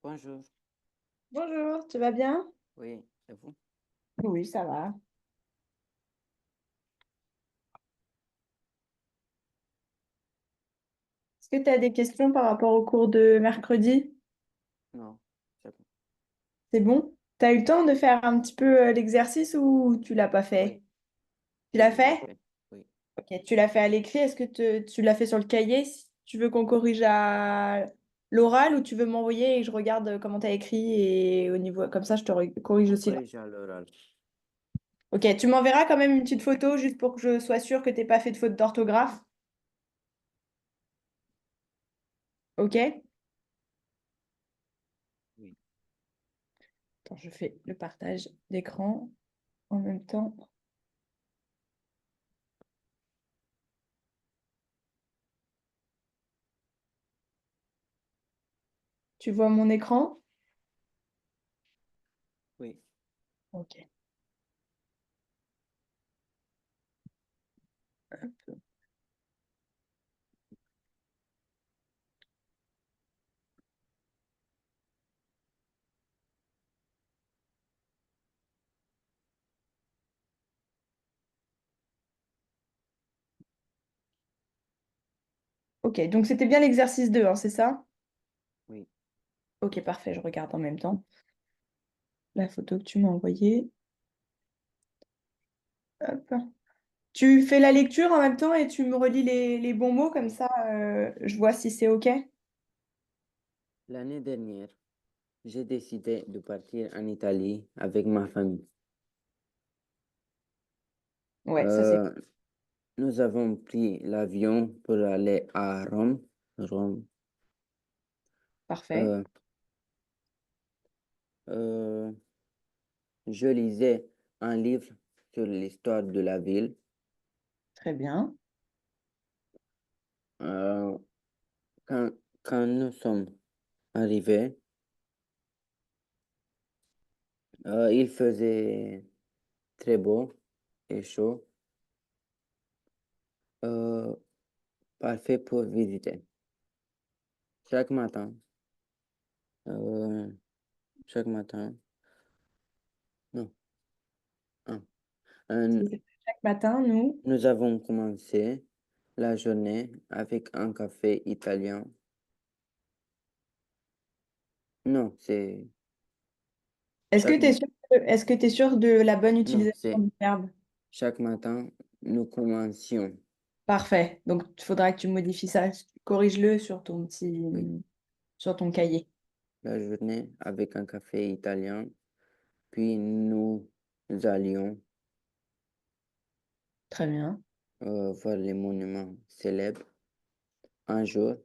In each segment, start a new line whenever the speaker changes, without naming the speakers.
Bonjour.
Bonjour, tu vas bien?
Oui, c'est vous?
Oui, ça va. Est-ce que tu as des questions par rapport au cours de mercredi?
Non, c'est bon.
C'est bon? Tu as eu le temps de faire un petit peu l'exercice ou tu l'as pas fait?
Oui,
Tu l'as
oui, je l'ai
fait?
fait. Oui,
Ok, tu l'as fait à l'écrit. Est-ce que tu l'as fait sur le cahier? Si tu veux qu'on corrige à l'oral ou tu veux m'envoyer et je regarde comment tu as écrit et au niveau comme ça je te corrige
on
aussi là.
corrige à l'oral.
Ok, tu m'enverras quand même une petite photo juste pour que je sois sûre que tu n'aies pas fait de faute d'orthographe. Ok?
Oui,
Attends, je fais le partage d'écran en même temps. Tu vois mon écran?
oui.
Ok. Ok, donc c'était bien l'exercice 2, hein, c'est ça?
Oui.
Ok, parfait, je regarde en même temps la photo que tu m'as envoyée. Hop. Tu fais la lecture en même temps et tu me relis les bons mots, comme ça je vois si c'est ok.
L'année dernière, j'ai décidé de partir en Italie avec ma famille.
Ouais, ça c'est
Euh, Nous avons pris l'avion pour aller à Rome. Rome.
parfait.
Euh, euh, je lisais un livre sur l'histoire de la ville.
Très bien.
Euh, quand, quand nous sommes arrivés, il faisait très beau et chaud. Euh, Parfait pour visiter. Chaque matin, euh, chaque matin, non, hein, euh,
Chaque matin, nous.
nous avons commencé la journée avec un café italien. Non, c'est
Est-ce que
chaque,
tu es sûr, est-ce que tu sûr de la bonne
non,
utilisation
c'est
du verbe?
chaque matin, nous commencions,
Parfait. Donc il faudra que tu modifies ça. Corrige-le sur ton
oui,
sur ton cahier.
la journée avec un café italien, puis nous allions
Très bien.
voir les monuments célèbres. Un jour,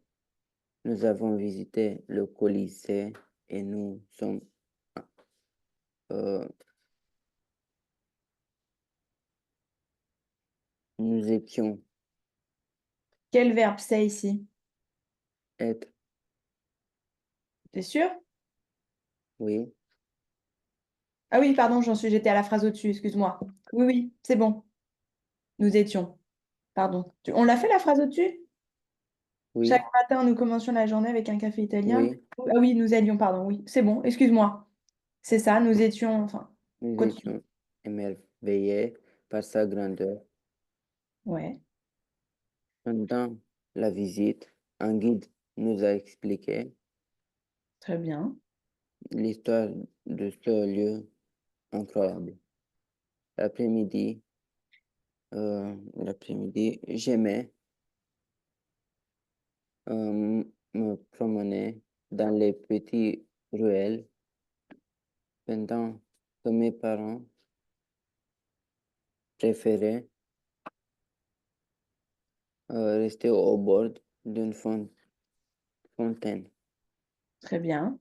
nous avons visité le Colisée et euh, nous étions
Quel verbe c'est ici?
être,
T'es sûr?
oui,
Ah oui, pardon, j'étais à la phrase au-dessus, excuse-moi. Oui, oui, c'est bon. Nous étions. Pardon. On l'a fait la phrase au-dessus? Chaque
oui,
matin, nous commencions la journée avec un café italien.
oui,
Ah oui, nous allions, pardon, oui. C'est bon, excuse-moi. C'est ça, nous étions, enfin,
nous
continue.
étions émerveillés par sa grandeur.
Ouais,
Pendant la visite, un guide nous a expliqué
très bien.
l'histoire de ce lieu incroyable. L'après-midi, j'aimais me promener dans les petits ruelles pendant que mes parents préféraient rester au bord d'une fontaine.
Très bien.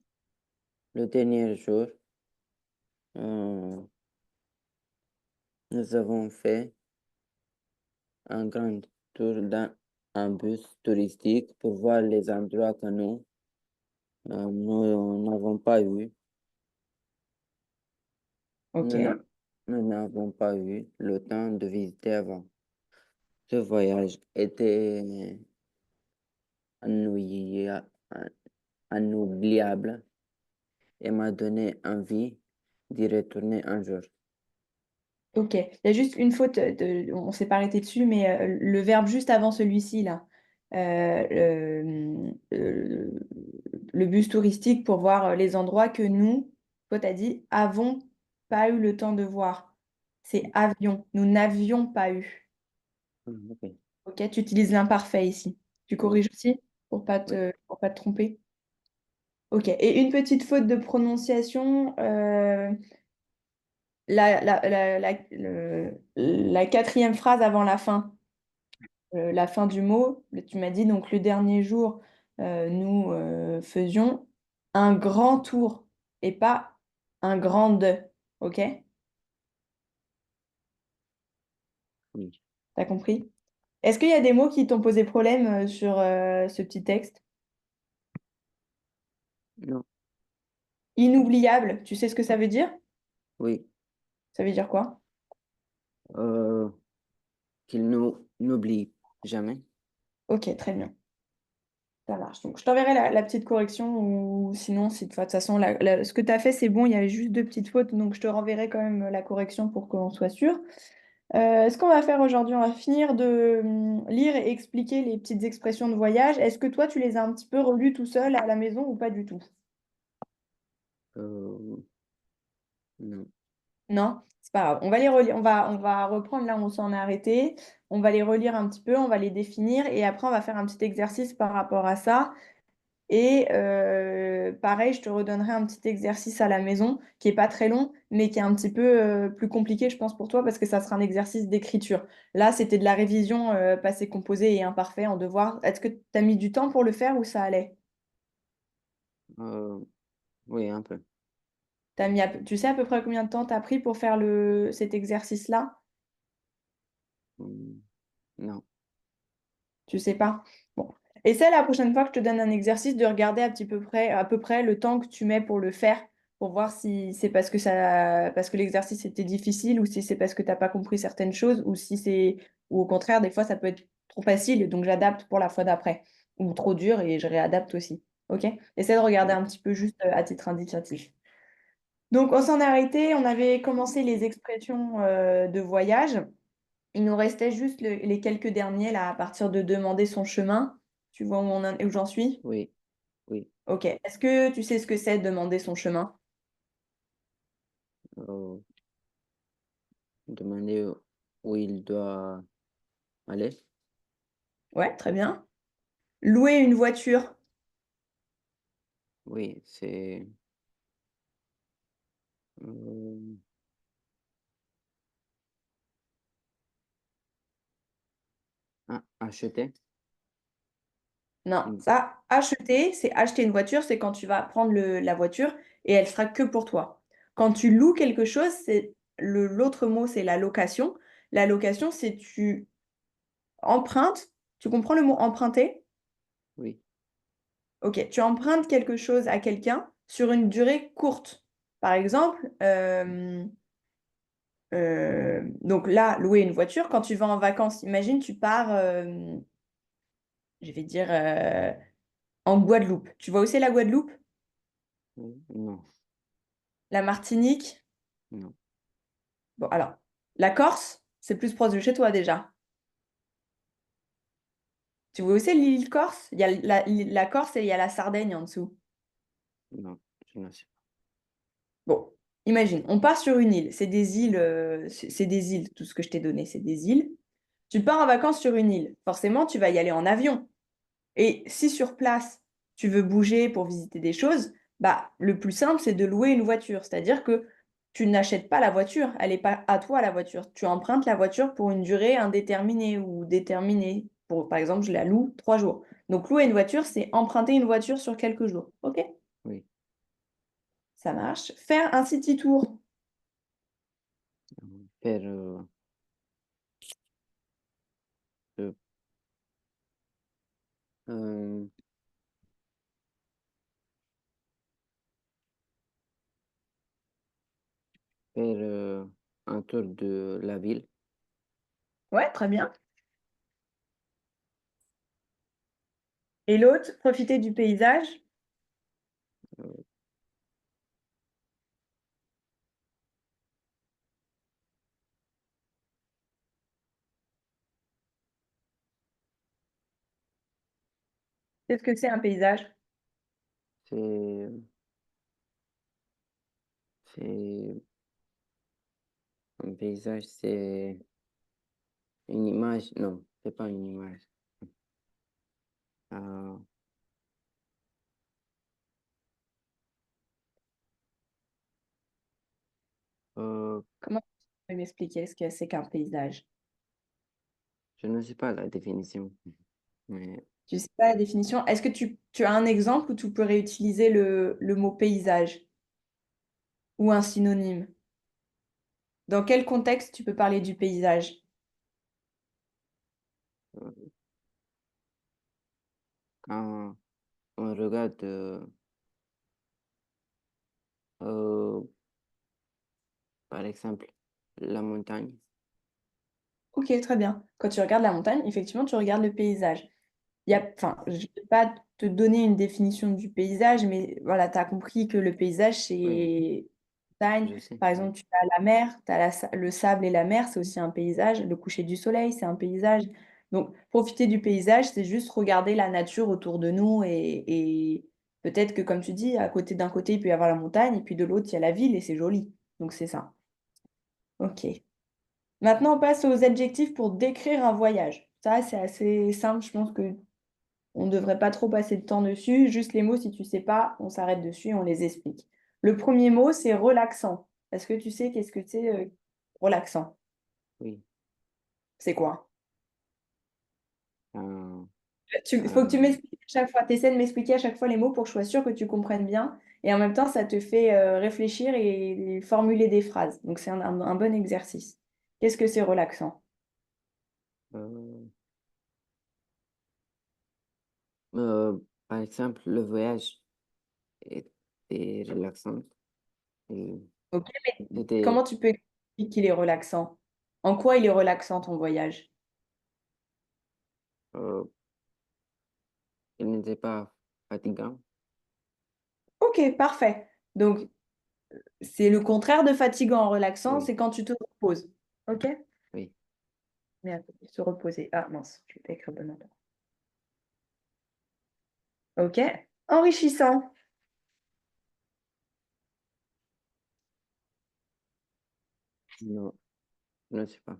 Le dernier jour, euh, nous avons fait un grand tour dans un bus touristique pour voir les endroits que nous n'avons pas eu.
Ok,
Nous n'a- Nous n'avons pas eu le temps de visiter avant. Ce voyage était inouïa- inoubliable. et m'a donné envie d'y retourner un jour.
Ok, il y a juste une faute, on ne s'est pas arrêté dessus, mais le verbe juste avant celui-ci, là. Le bus touristique pour voir les endroits que nous, toi, tu as dit, avons pas eu le temps de voir. C'est avions. Nous n'avions pas eu.
Ok.
Ok, tu utilises l'imparfait ici. Tu
Oui,
corriges aussi
oui,
pour pas te tromper. Ok, et une petite faute de prononciation. La quatrième phrase avant la fin du mot, tu m'as dit donc le dernier jour, nous faisions un grand tour et pas un grand, ok?
oui.
T'as compris? Est-ce qu'il y a des mots qui t'ont posé problème sur ce petit texte?
Non,
Inoubliable, tu sais ce que ça veut dire?
oui.
Ça veut dire quoi?
Euh, qu'il nous n'oublie jamais.
Ok, très bien. Ça marche. Donc, je t'enverrai la petite correction ou sinon, si de toute façon, ce que tu as fait, c'est bon. Il y avait juste deux petites fautes. Donc, je te renverrai quand même la correction pour qu'on soit sûr. Ce qu'on va faire aujourd'hui, on va finir de lire et expliquer les petites expressions de voyage. Est-ce que toi, tu les as un petit peu relues tout seul à la maison ou pas du tout?
Euh, non,
Non? C'est pas grave. On va les relire. On va reprendre là où on s'en est arrêté. On va les relire un petit peu, on va les définir et après, on va faire un petit exercice par rapport à ça. Et pareil, je te redonnerai un petit exercice à la maison qui est pas très long, mais qui est un petit peu plus compliqué, je pense, pour toi, parce que ça sera un exercice d'écriture. Là, c'était de la révision passé composé et imparfait en devoir. Est-ce que tu as mis du temps pour le faire ou ça allait?
euh, oui, un peu.
Tu sais à peu près combien de temps tu as pris pour faire cet exercice-là?
Hmm, non,
Tu sais pas? Bon. Essaie la prochaine fois que je te donne un exercice de regarder à peu près le temps que tu mets pour le faire, pour voir si c'est parce que l'exercice était difficile ou si c'est parce que tu n'as pas compris certaines choses ou si c'est, ou au contraire, des fois, ça peut être trop facile, donc j'adapte pour la fois d'après. Ou trop dur et je réadapte aussi. OK? Essaie de regarder
oui,
un petit peu juste à titre indicatif. Donc, on s'en est arrêté, on avait commencé les expressions de voyage. Il nous restait juste les quelques derniers là à partir de demander son chemin. Tu vois où j'en suis?
oui, oui.
Ok. Est-ce que tu sais ce que c'est demander son chemin?
Euh, demander où il doit aller.
Ouais, très bien. Louer une voiture.
Oui, c'est euh, acheter.
Non,
Hmm,
ça, acheter, c'est acheter une voiture, c'est quand tu vas prendre la voiture et elle sera que pour toi. Quand tu loues quelque chose, l'autre mot, c'est la location. La location, c'est tu empruntes. Tu comprends le mot emprunter?
oui,
Ok, tu empruntes quelque chose à quelqu'un sur une durée courte. Par exemple, donc là, louer une voiture, quand tu vas en vacances, imagine, tu pars, je vais dire, en Guadeloupe. Tu vois où c'est la Guadeloupe?
oui, non,
La Martinique?
non,
Bon, alors, la Corse, c'est plus proche de chez toi déjà. Tu vois où c'est l'île Corse? Il y a la Corse et il y a la Sardaigne en dessous.
non, je ne sais pas.
Bon, imagine, on part sur une île. C'est des îles, c'est des îles, tout ce que je t'ai donné, c'est des îles. Tu pars en vacances sur une île. Forcément, tu vas y aller en avion. Et si sur place, tu veux bouger pour visiter des choses, bah, le plus simple, c'est de louer une voiture. C'est-à-dire que tu n'achètes pas la voiture. Elle n'est pas à toi, la voiture. Tu empruntes la voiture pour une durée indéterminée ou déterminée. Par exemple, je la loue 3 jours. Donc, louer une voiture, c'est emprunter une voiture sur quelques jours. OK?
Oui,
Ça marche. Faire un city tour.
faire euh, euh, faire un tour de la ville.
Ouais, très bien. Et l'autre, profiter du paysage.
Euh,
Qu'est-ce que c'est un paysage?
C'est, c'est un paysage, c'est une image. Non, c'est pas une image. Euh, euh,
Comment tu peux m'expliquer ce que c'est qu'un paysage?
je ne sais pas la définition, mais
Tu sais pas la définition? Est-ce que tu as un exemple où tu peux réutiliser le mot paysage ou un synonyme? Dans quel contexte tu peux parler du paysage?
euh, quand on regarde, euh, par exemple, la montagne,
Ok, très bien. Quand tu regardes la montagne, effectivement, tu regardes le paysage. Enfin, je ne vais pas te donner une définition du paysage, mais voilà, tu as compris que le paysage,
oui,
c'est montagne.
je sais,
Par
oui,
exemple, tu as la mer, tu as le sable et la mer, c'est aussi un paysage. Le coucher du soleil, c'est un paysage. Donc, profiter du paysage, c'est juste regarder la nature autour de nous et peut-être que, comme tu dis, d'un côté, il peut y avoir la montagne, et puis de l'autre, il y a la ville et c'est joli. Donc, c'est ça. Ok. Maintenant, on passe aux adjectifs pour décrire un voyage. Ça, c'est assez simple. Je pense que on ne devrait pas trop passer de temps dessus. Juste les mots, si tu ne sais pas, on s'arrête dessus et on les explique. Le premier mot, c'est relaxant. Est-ce que tu sais qu'est-ce que c'est relaxant?
oui.
C'est quoi?
Euh,
Il faut que tu
euh,
m'expliques à chaque fois. Tu essaies de m'expliquer à chaque fois les mots pour que je sois sûre que tu comprennes bien. Et en même temps, ça te fait réfléchir et formuler des phrases. Donc, c'est un bon exercice. Qu'est-ce que c'est relaxant?
euh, euh, par exemple, le voyage était relaxant. Et
Ok, mais
c'était,
comment tu peux expliquer qu'il est relaxant? En quoi il est relaxant ton voyage?
euh, il n'était pas fatigant.
Ok, parfait. Donc, c'est le contraire de fatigant en relaxant,
Oui,
c'est quand tu te reposes. Ok?
oui.
Mais attends, se reposer. Ah mince, je vais pas écrire bon ordre. Ok? Enrichissant.
Non, je ne sais pas.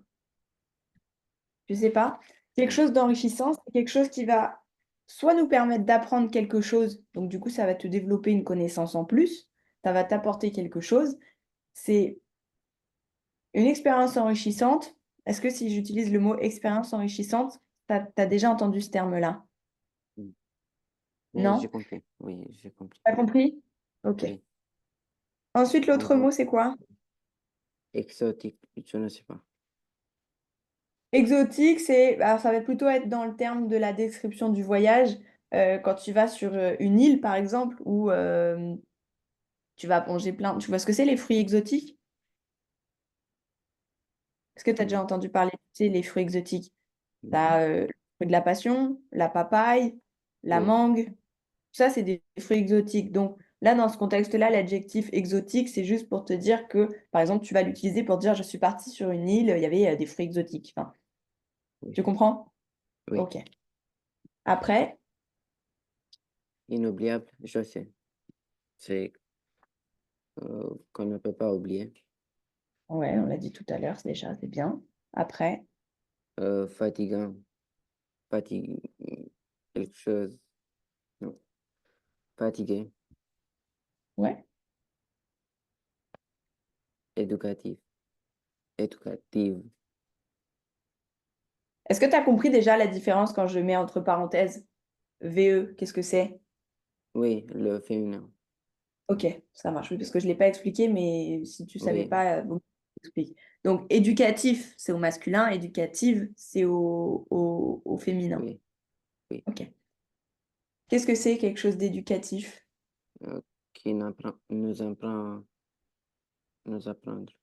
Je sais pas. Quelque
Non.
chose d'enrichissant, c'est quelque chose qui va soit nous permettre d'apprendre quelque chose, donc du coup, ça va te développer une connaissance en plus, ça va t'apporter quelque chose. C'est une expérience enrichissante. Est-ce que si j'utilise le mot expérience enrichissante, tu as déjà entendu ce terme-là?
Mm. Mais j'ai
Non?
compris. Oui, j'ai compris.
T'as compris? Ok.
Oui.
Ensuite,
En
l'autre
gros,
mot, c'est quoi?
exotique, je ne sais pas.
Exotique, alors ça va plutôt être dans le terme de la description du voyage. Quand tu vas sur une île, par exemple, où tu vas plonger plein. Tu vois ce que c'est les fruits exotiques? Est-ce que tu as déjà
Non.
entendu parler, tu sais, les fruits exotiques? Tu
Non.
as le fruit de la passion, la papaye, la
Oui,
mangue. Ça, c'est des fruits exotiques. Donc là, dans ce contexte-là, l'adjectif exotique, c'est juste pour te dire que, par exemple, tu vas l'utiliser pour dire je suis partie sur une île, il y avait des fruits exotiques. Enfin,
oui,
tu comprends?
oui.
Ok. Après,
Inoubliable, je sais. C'est qu'on ne peut pas oublier.
ouais, on l'a dit tout à l'heure, déjà, c'est bien. Après,
Fatigant, fatigue, quelque chose. Non. Fatigué,
ouais.
éducatif, éducative.
Est-ce que tu as compris déjà la différence quand je mets entre parenthèses VE? Qu'est-ce que c'est?
Oui, le féminin.
Ok, ça marche, oui, parce que je ne l'ai pas expliqué, mais si tu ne savais
Oui,
pas, bon, je t'explique. Donc, éducatif, c'est au masculin, éducative, c'est au féminin.
oui, oui.
Ok. Qu'est-ce que c'est quelque chose d'éducatif?
Qui nous apprendre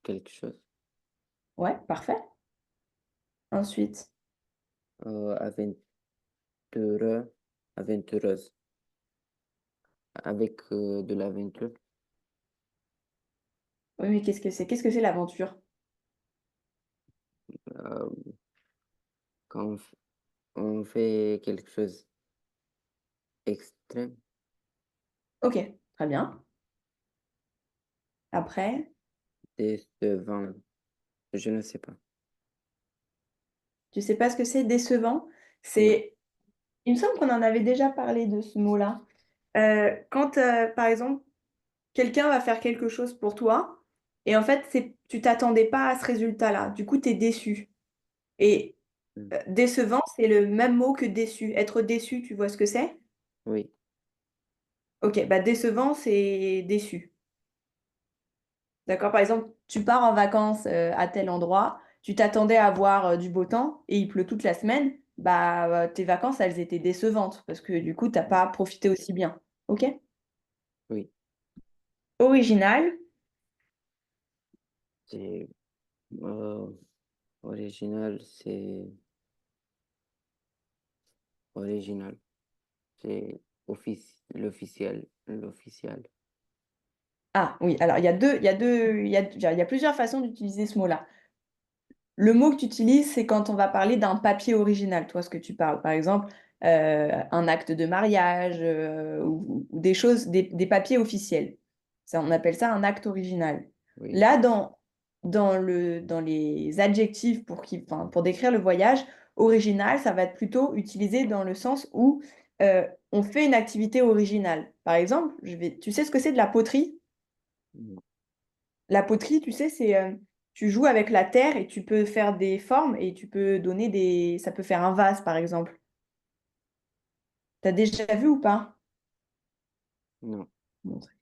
quelque chose.
Ouais, parfait. Ensuite,
Aventureux, aventureuse, avec de l'aventure.
oui, mais qu'est-ce que c'est? Qu'est-ce que c'est l'aventure?
Euh, quand on fait quelque chose extrême,
Ok, très bien. Après,
décevant, je ne sais pas.
tu sais pas ce que c'est décevant?
Non.
C'est, il me semble qu'on en avait déjà parlé de ce mot-là. Quand, par exemple, quelqu'un va faire quelque chose pour toi et en fait, tu t'attendais pas à ce résultat-là. Du coup, tu es déçu. Et
Mm.
décevant, c'est le même mot que déçu. Être déçu, tu vois ce que c'est?
Oui,
Ok, bah décevant, c'est déçu. D'accord? Par exemple, tu pars en vacances à tel endroit, tu t'attendais à avoir du beau temps et il pleut toute la semaine, bah tes vacances, elles étaient décevantes parce que du coup, t'as pas profité aussi bien. Ok?
oui.
Original,
C'est euh, original, c'est original. C'est l'officiel, l'officiel.
ah oui, alors il y a plusieurs façons d'utiliser ce mot-là. Le mot que tu utilises, c'est quand on va parler d'un papier original, toi, ce que tu parles. Par exemple, un acte de mariage ou des choses, des papiers officiels. Ça, on appelle ça un acte original.
Oui.
Là, dans les adjectifs enfin, pour décrire le voyage, original, ça va être plutôt utilisé dans le sens où on fait une activité originale. Par exemple, tu sais ce que c'est de la poterie?
Mm.
La poterie, tu sais, tu joues avec la terre et tu peux faire des formes et tu peux donner des. Ça peut faire un vase, par exemple. T'as déjà vu ou pas?
Non.
Montrer.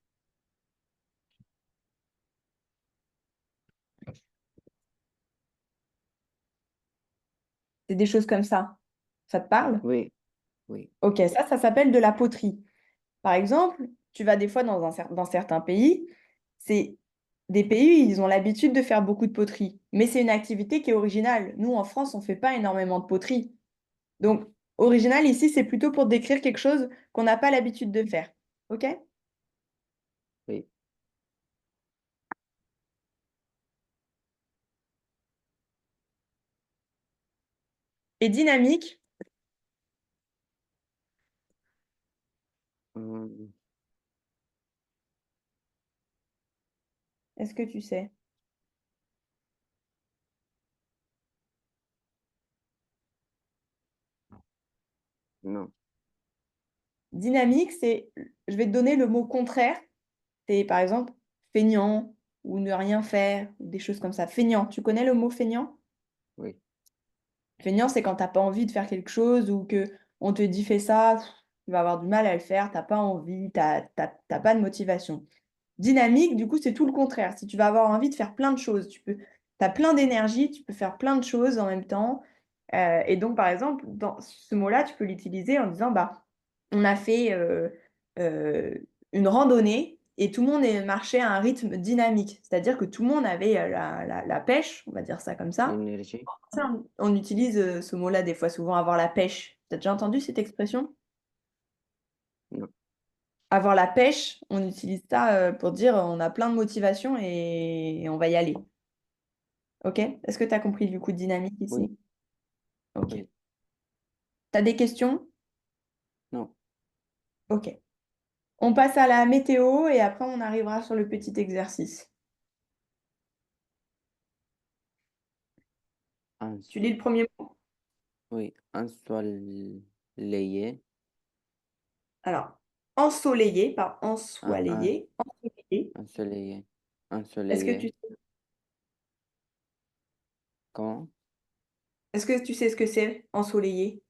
C'est des choses comme ça. Ça te parle?
Oui, oui,
Ok, ça s'appelle de la poterie. Par exemple, tu vas des fois dans certains pays, c'est des pays, ils ont l'habitude de faire beaucoup de poterie. Mais c'est une activité qui est originale. Nous, en France, on ne fait pas énormément de poterie. Donc, original ici, c'est plutôt pour décrire quelque chose qu'on n'a pas l'habitude de faire. Ok?
oui.
Et dynamique,
Hum,
est-ce que tu sais?
non,
Dynamique, je vais te donner le mot contraire. C'est par exemple feignant ou ne rien faire, ou des choses comme ça. Feignant, tu connais le mot feignant?
oui,
Feignant, c'est quand t'as pas envie de faire quelque chose ou que on te dit fais ça, pff, tu vas avoir du mal à le faire, t'as pas envie, t'as pas de motivation. Dynamique, du coup, c'est tout le contraire. Si tu vas avoir envie de faire plein de choses, t'as plein d'énergie, tu peux faire plein de choses en même temps. Et donc, par exemple, dans ce mot-là, tu peux l'utiliser en disant, bah, on a fait euh, une randonnée et tout le monde est marché à un rythme dynamique. C'est-à-dire que tout le monde avait la pêche, on va dire ça comme ça.
l'énergie,
Ça, on utilise ce mot-là des fois, souvent, avoir la pêche. Tu as déjà entendu cette expression?
non,
Avoir la pêche, on utilise ça pour dire on a plein de motivation et on va y aller. Ok? Est-ce que tu as compris du coup de dynamique
oui,
ici? Ok.
oui,
Tu as des questions?
non,
Ok. On passe à la météo et après on arrivera sur le petit exercice.
un,
Tu lis le premier mot?
oui, ensoleillé,
Alors, ensoleillé, pas
un,
ensoleillé, ensoleillé.
ensoleillé,
Est-ce que
ensoleillé, quand,
est-ce que tu sais ce que c'est, ensoleillé?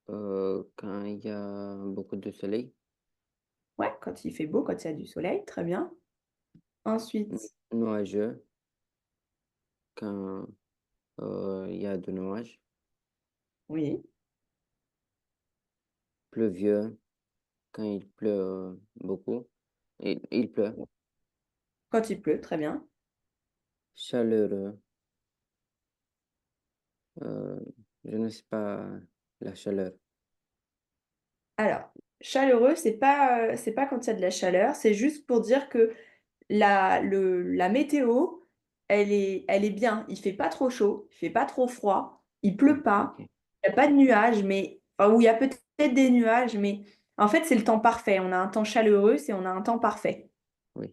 quand il y a beaucoup de soleil,
Ouais, quand il fait beau, quand il y a du soleil, très bien. Ensuite,
nuageux, quand il y a de nuages,
oui,
pluvieux, quand il pleut beaucoup, il pleut,
quand il pleut, très bien.
chaleureux, euh, je ne sais pas la chaleur,
Alors, chaleureux, c'est pas quand il y a de la chaleur, c'est juste pour dire que la météo, elle est bien. Il fait pas trop chaud, il fait pas trop froid, il pleut
ok,
pas, il n'y a pas de nuages, mais Enfin, où il y a peut-être des nuages, mais en fait, c'est le temps parfait. On a un temps chaleureux, c'est on a un temps parfait.
Oui.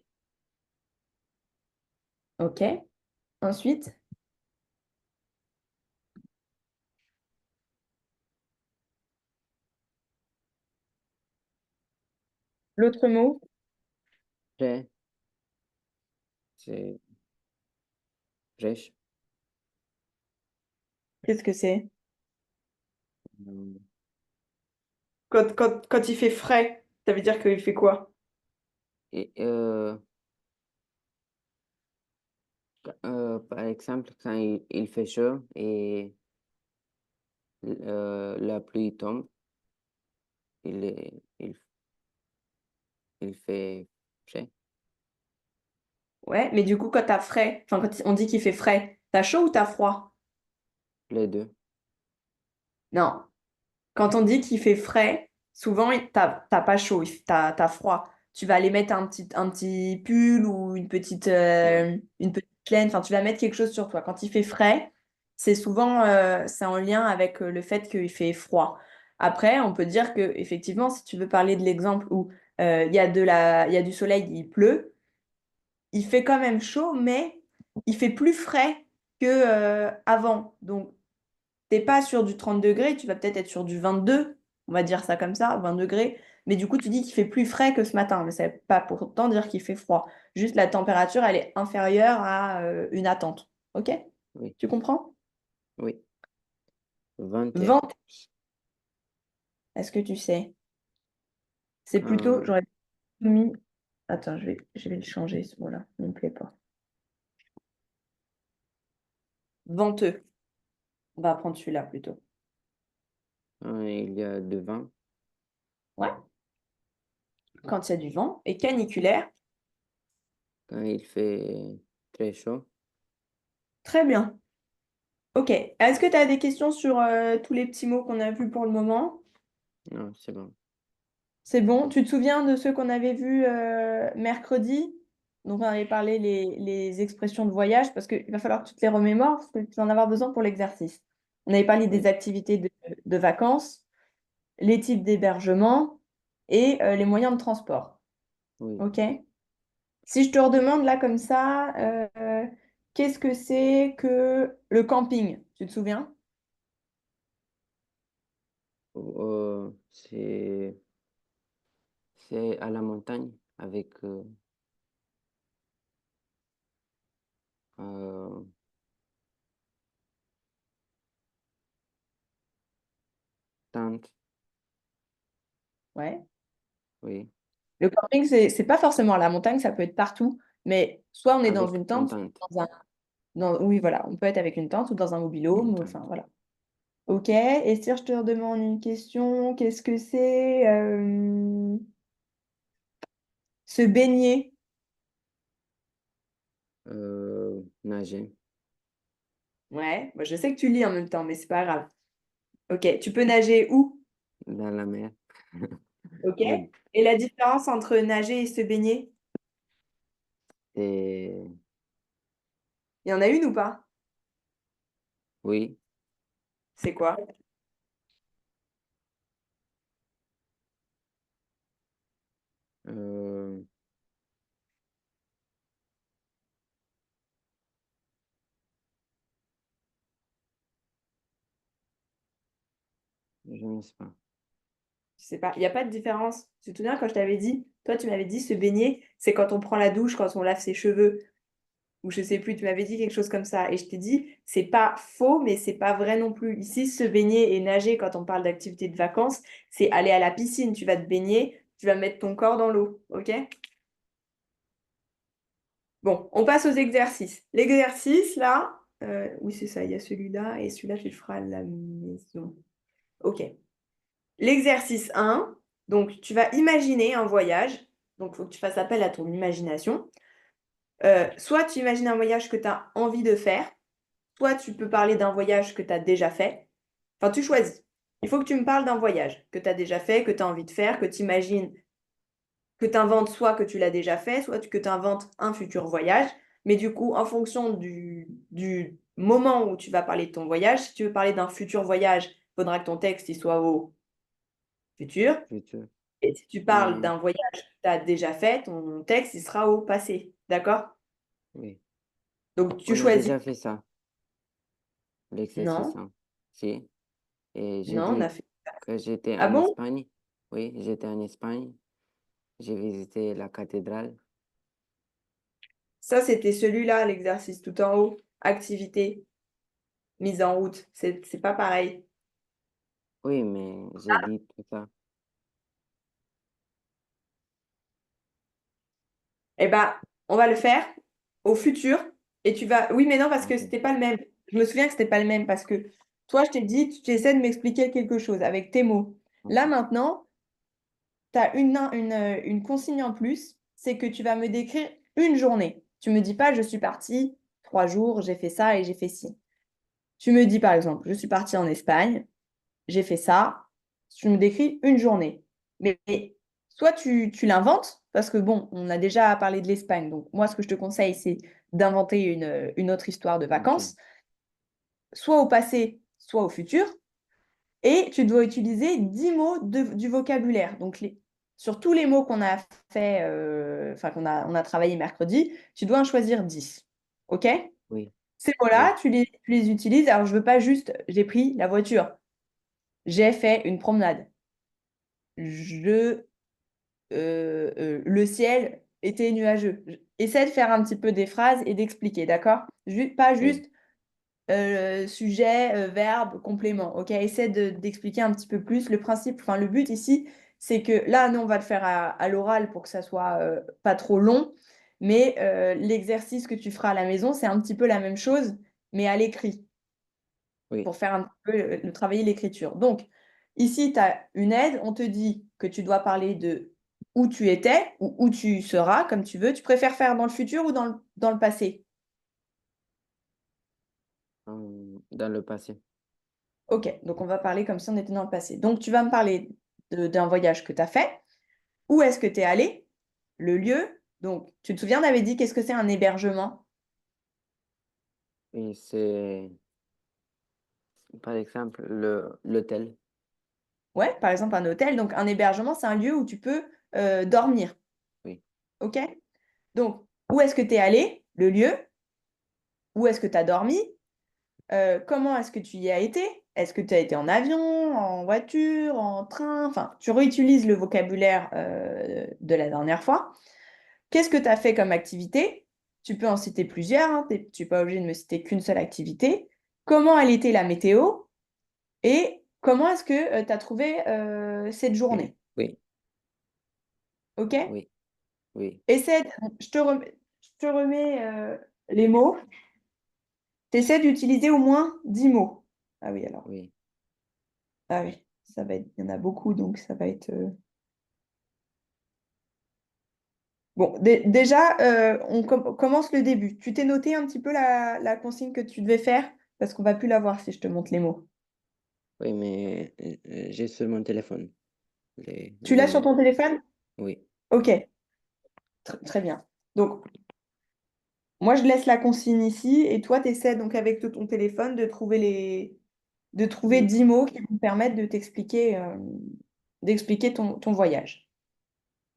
OK. Ensuite, l'autre mot,
Frais, c'est fraîche.
qu'est-ce que c'est?
Euh,
Quand il fait frais, ça veut dire qu'il fait quoi?
Et par exemple, quand il fait chaud et la pluie tombe, il, est- il, il fait frais,
Ouais, mais du coup, quand t'as frais, enfin, quand on dit qu'il fait frais, t'as chaud ou t'as froid?
les deux.
Non. Quand on dit qu'il fait frais, souvent, t'as pas chaud, t'as froid. Tu vas aller mettre un petit pull ou
Oui,
une petite laine, enfin, tu vas mettre quelque chose sur toi. Quand il fait frais, c'est souvent c'est en lien avec le fait qu'il fait froid. Après, on peut dire que effectivement, si tu veux parler de l'exemple où il y a du soleil, il pleut, il fait quand même chaud, mais il fait plus frais que avant. Donc, t'es pas sur du 30 degrés, tu vas peut-être être sur du 22, on va dire ça comme ça, 20 degrés. Mais du coup, tu dis qu'il fait plus frais que ce matin. Mais ça veut pas pour autant dire qu'il fait froid. Juste la température, elle est inférieure à une attente. OK?
oui,
Tu comprends?
oui. 21.
Vent, est-ce que tu sais? C'est plutôt,
Euh,
j'aurais mis. Attends, je vais le changer ce mot-là. Il ne me plaît pas. Venteux. On va prendre celui-là plutôt.
il y a du vent
Ouais. Quand il y a du vent. Et caniculaire.
quand il fait très chaud.
Très bien. OK. Est-ce que tu as des questions sur tous les petits mots qu'on a vus pour le moment?
Non, c'est bon.
C'est bon. Tu te souviens de ceux qu'on avait vus mercredi? Donc, on avait parlé les expressions de voyage parce qu'il va falloir que tu te les remémores parce que tu vas en avoir besoin pour l'exercice. On avait parlé des
Oui,
activités de vacances, les types d'hébergement et les moyens de transport.
oui.
OK? Si je te redemande là comme ça, qu'est-ce que c'est que le camping? Tu te souviens?
C'est à la montagne avec euh, tente.
Ouais.
Oui,
Le camping, c'est pas forcément à la montagne, ça peut être partout, mais soit on est dans
avec
une
une
tente,
tente.
oui, voilà, on peut être avec une tente ou dans un
Une
mobil-home, enfin
tente.
voilà. Ok, et si je te redemande une question, qu'est-ce que c'est se baigner?
Nager
Ouais, moi, je sais que tu lis en même temps, mais c'est pas grave. Ok, tu peux nager où?
dans la mer.
Ok.
Le,
Et la différence entre nager et se baigner,
et,
il y en a une ou pas?
oui,
C'est quoi?
euh, je ne sais pas.
Je sais pas, il n'y a pas de différence. Tu te souviens quand je t'avais dit, toi tu m'avais dit se baigner, c'est quand on prend la douche, quand on lave ses cheveux. Ou je sais plus, tu m'avais dit quelque chose comme ça. Et je t'ai dit, c'est pas faux, mais c'est pas vrai non plus. Ici, se baigner et nager, quand on parle d'activité de vacances, c'est aller à la piscine. Tu vas te baigner, tu vas mettre ton corps dans l'eau. OK? Bon, on passe aux exercices. L'exercice, là, oui, c'est ça, il y a celui-là, et celui-là, tu le feras à la maison. OK. L'exercice 1, donc tu vas imaginer un voyage. Donc, il faut que tu fasses appel à ton imagination. Soit tu imagines un voyage que tu as envie de faire. Soit tu peux parler d'un voyage que tu as déjà fait. Enfin, tu choisis. Il faut que tu me parles d'un voyage que tu as déjà fait, que tu as envie de faire, que tu imagines, que tu inventes soit que tu l'as déjà fait, soit que tu inventes un futur voyage. Mais du coup, en fonction du moment où tu vas parler de ton voyage, si tu veux parler d'un futur voyage, faudra que ton texte il soit au futur.
futur.
Et si tu parles
Mais
d'un voyage que tu as déjà fait, ton texte il sera au passé. D'accord?
oui,
Donc tu
on a
choisis.
déjà fait ça, l'exercice,
Non,
hein. Si. Et j'ai
non, on a
dit
fait.
que j'étais
Ah
en
bon?
Espagne. Oui, j'étais en Espagne. J'ai visité la cathédrale.
Ça, c'était celui-là, l'exercice tout en haut. Activité, mise en route. C'est pas pareil.
Oui, mais j'ai dit tout ça.
Eh ben, on va le faire au futur. Et tu vas. Oui, mais non, parce que
Ok,
c'était pas le même. Je me souviens que c'était pas le même parce que toi, je t'ai dit, tu essaies de m'expliquer quelque chose avec tes mots. Là,
ok,
maintenant, tu as une consigne en plus, c'est que tu vas me décrire une journée. Tu me dis pas, je suis partie 3 jours, j'ai fait ça et j'ai fait ci. Tu me dis, par exemple, je suis partie en Espagne, j'ai fait ça. Tu me décris une journée. Mais soit tu l'inventes, parce que bon, on a déjà parlé de l'Espagne. Donc, moi, ce que je te conseille, c'est d'inventer une autre histoire de
ok.
vacances, soit au passé, soit au futur. Et tu dois utiliser 10 mots du vocabulaire. Donc, sur tous les mots qu'on a fait, enfin, on a travaillé mercredi, tu dois en choisir 10. OK?
Oui,
Ces mots-là,
oui,
tu les utilises. Alors, je veux pas juste, j'ai pris la voiture, j'ai fait une promenade, je, le ciel était nuageux. Essaie de faire un petit peu des phrases et d'expliquer, d'accord? Pas
oui,
juste sujet, verbe, complément. Ok, essaie d'expliquer un petit peu plus le principe. Enfin, le but ici, c'est que là, nous, on va le faire à l'oral pour que ça soit pas trop long. Mais l'exercice que tu feras à la maison, c'est un petit peu la même chose, mais à l'écrit,
oui,
pour faire un peu travailler l'écriture. Donc, ici, tu as une aide. On te dit que tu dois parler de où tu étais ou où tu seras, comme tu veux. Tu préfères faire dans le futur ou dans le passé?
dans le passé.
Ok, donc on va parler comme si on était dans le passé. Donc tu vas me parler d'un voyage que tu as fait. Où est-ce que tu es allé? Le lieu. Donc tu te souviens, on avait dit qu'est-ce que c'est un hébergement?
Et c'est, par exemple, l'hôtel.
Ouais, par exemple un hôtel. Donc un hébergement, c'est un lieu où tu peux dormir.
Oui,
Ok? Donc où est-ce que tu es allé? Le lieu. Où est-ce que tu as dormi? Comment est-ce que tu y as été? Est-ce que tu as été en avion, en voiture, en train? Enfin, tu réutilises le vocabulaire de la dernière fois. Qu'est-ce que tu as fait comme activité? Tu peux en citer plusieurs, hein, tu n'es pas obligé de me citer qu'une seule activité. Comment elle était la météo? Et comment est-ce que tu as trouvé cette
oui,
journée?
oui,
OK?
oui, oui,
Essaie, je te remets les mots. Tu essaies d'utiliser au moins 10 mots. Ah oui, alors.
oui,
Ah oui, ça va être, il y en a beaucoup, donc ça va être. Bon, déjà, commence le début. Tu t'es noté un petit peu la consigne que tu devais faire? Parce qu'on va plus la voir si je te montre les mots.
oui, mais j'ai sur mon téléphone
Tu
les
l'as sur
mots.
ton téléphone?
Oui,
Ok, très bien. Donc, moi, je laisse la consigne ici et toi, tu essaies donc avec ton téléphone de trouver
oui,
10 mots qui vont te permettre de t'expliquer d'expliquer ton voyage.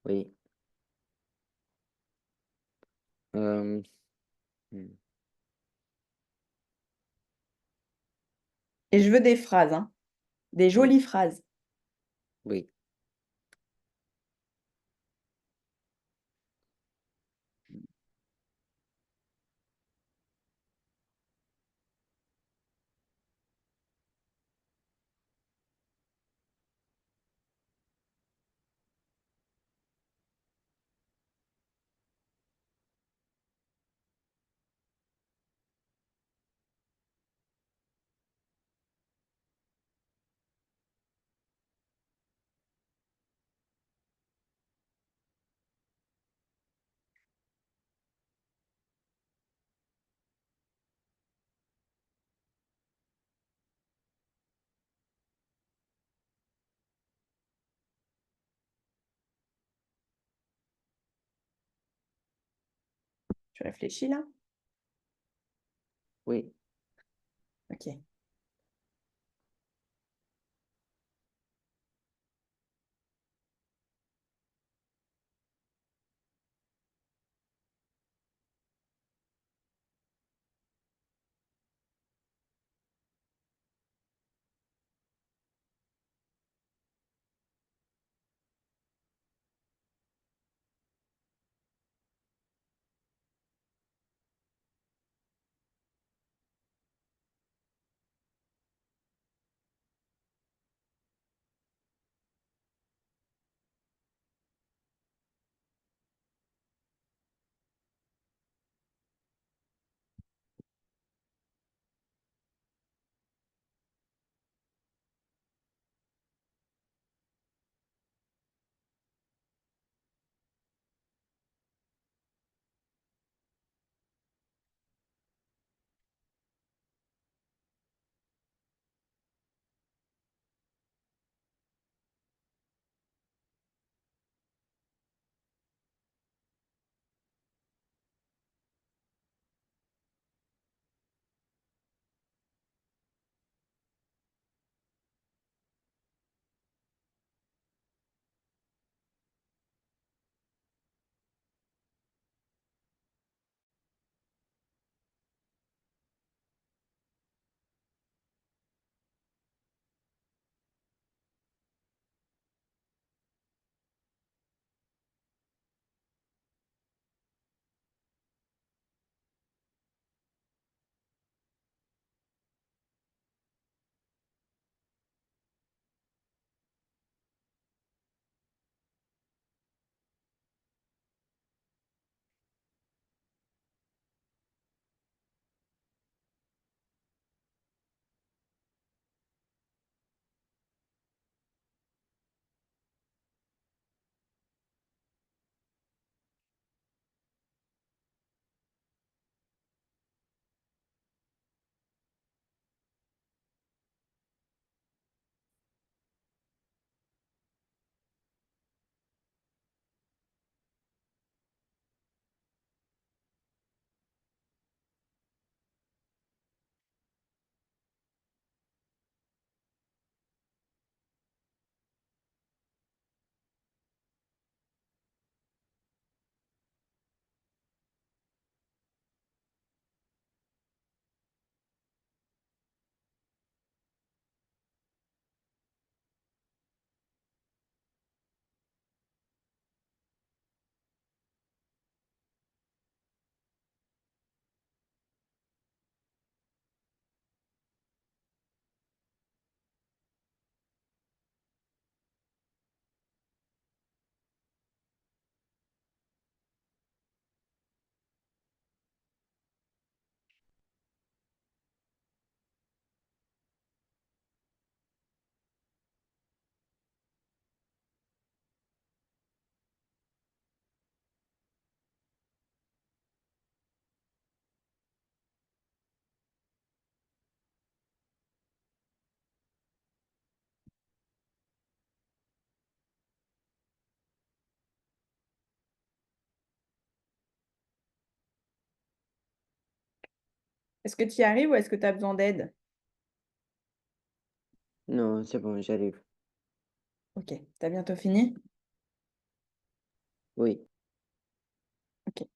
oui. Euh, hmm,
Et je veux des phrases, hein, des
oui,
jolies phrases.
oui,
Tu réfléchis là?
oui.
Ok. Est-ce que tu y arrives ou est-ce que tu as besoin d'aide?
Non, c'est bon, j'arrive.
Ok, t'as bientôt fini?
Oui.
Ok.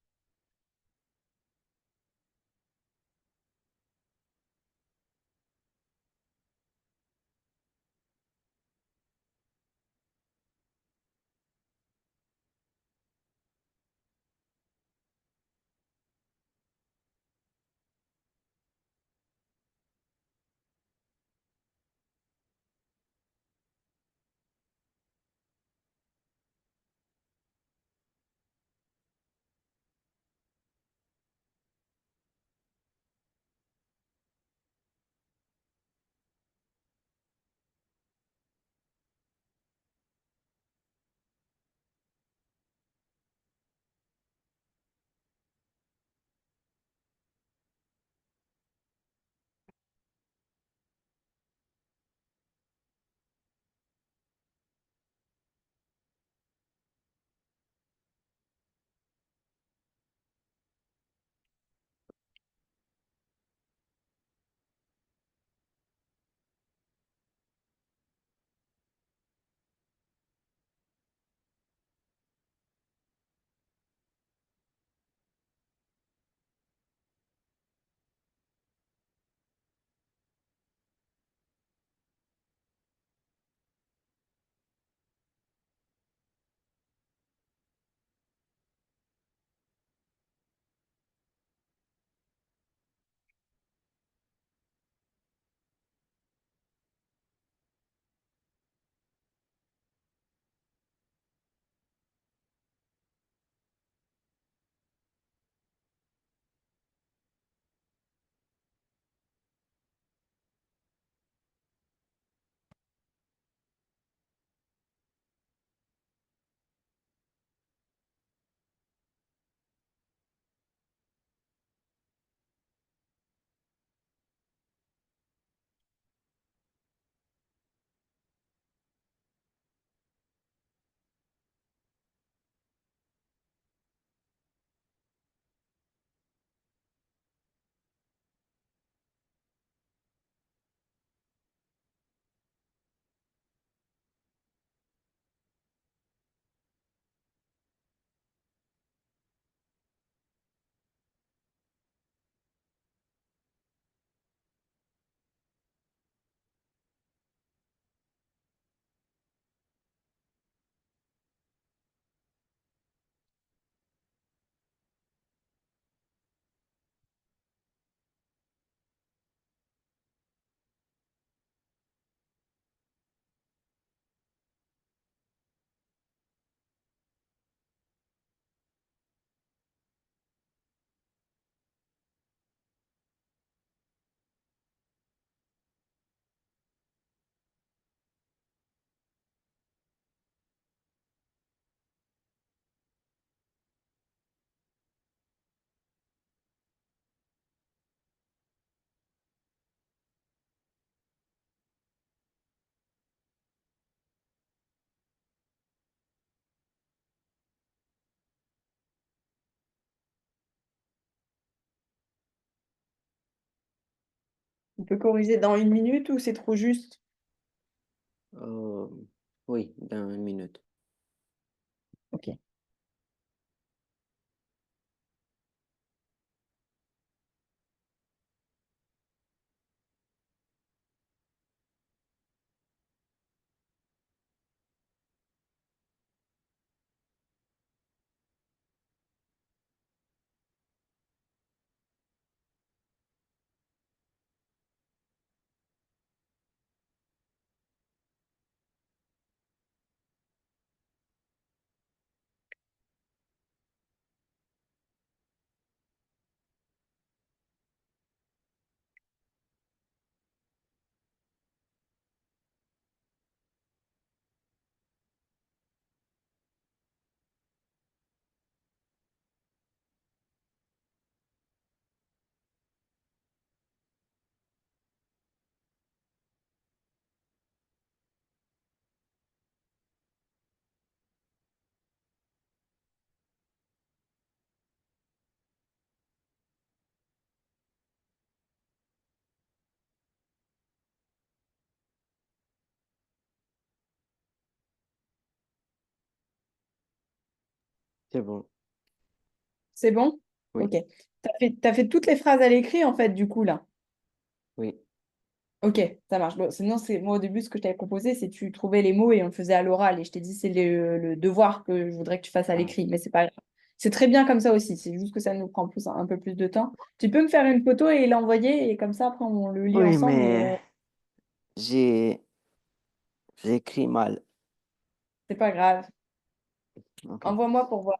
On peut corriger dans 1 minute ou c'est trop juste?
Euh, oui, dans 1 minute.
Ok.
C'est bon.
C'est bon?
Oui,
Ok. T'as fait toutes les phrases à l'écrit, en fait, du coup, là.
oui.
Ok, ça marche. Bon, sinon, c'est moi au début, ce que je t'avais proposé, c'est tu trouvais les mots et on le faisait à l'oral. Et je t'ai dit, c'est le devoir que je voudrais que tu fasses à
Ah,
l'écrit. Mais c'est pas grave. C'est très bien comme ça aussi. C'est juste que ça nous prend un peu plus de temps. Tu peux me faire une photo et l'envoyer et comme ça, après, on le lit
oui,
ensemble et
mais j'ai j'écris mal.
c'est pas grave.
Ok.
Envoie-moi pour voir.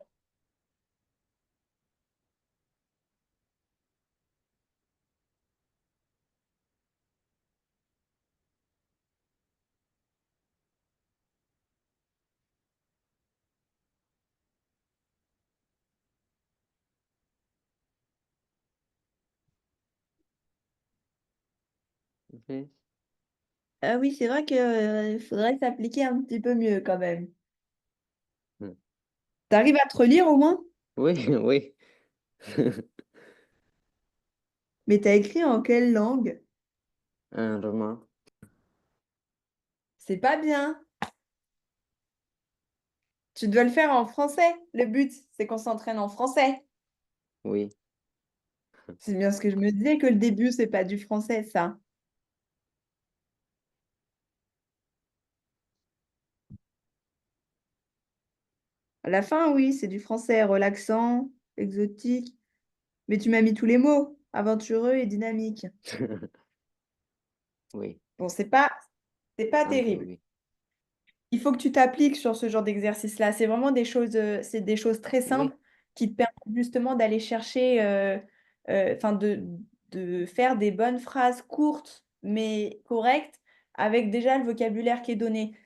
Ok.
Ah oui, c'est vrai qu'il faudrait s'appliquer un petit peu mieux quand même.
Hmm.
T'arrives à te relire au moins?
Oui, oui.
Mais t'as écrit en quelle langue?
Un roman.
C'est pas bien. Tu dois le faire en français. Le but, c'est qu'on s'entraîne en français.
Oui.
C'est bien ce que je me disais que le début, c'est pas du français, ça. À la fin, oui, c'est du français relaxant, exotique. Mais tu m'as mis tous les mots, aventureux et dynamique.
Oui,
Bon, c'est pas
un peu,
terrible.
oui.
Il faut que tu t'appliques sur ce genre d'exercice-là. C'est vraiment c'est des choses très
Oui,
simples qui te permettent justement d'aller chercher, enfin de faire des bonnes phrases courtes mais correctes avec déjà le vocabulaire qui est donné.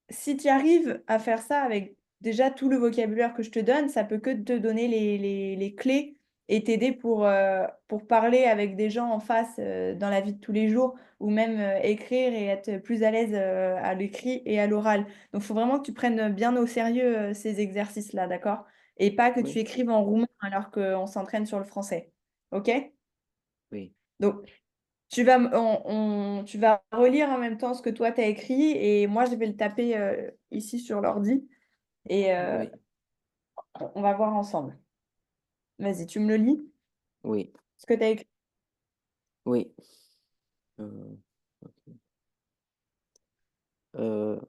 Si tu arrives à faire ça avec déjà tout le vocabulaire que je te donne, ça peut que te donner les clés et t'aider pour parler avec des gens en face dans la vie de tous les jours ou même écrire et être plus à l'aise à l'écrit et à l'oral. Donc, il faut vraiment que tu prennes bien au sérieux ces exercices-là, d'accord? Et pas que tu
oui,
écrives en roumain alors qu'on s'entraîne sur le français. OK?
oui,
Donc, tu vas relire en même temps ce que toi, tu as écrit et moi, je vais le taper ici sur l'ordi et
oui,
on va voir ensemble. Vas-y, tu me le lis,
oui,
ce que tu as écrit.
oui. Euh, euh,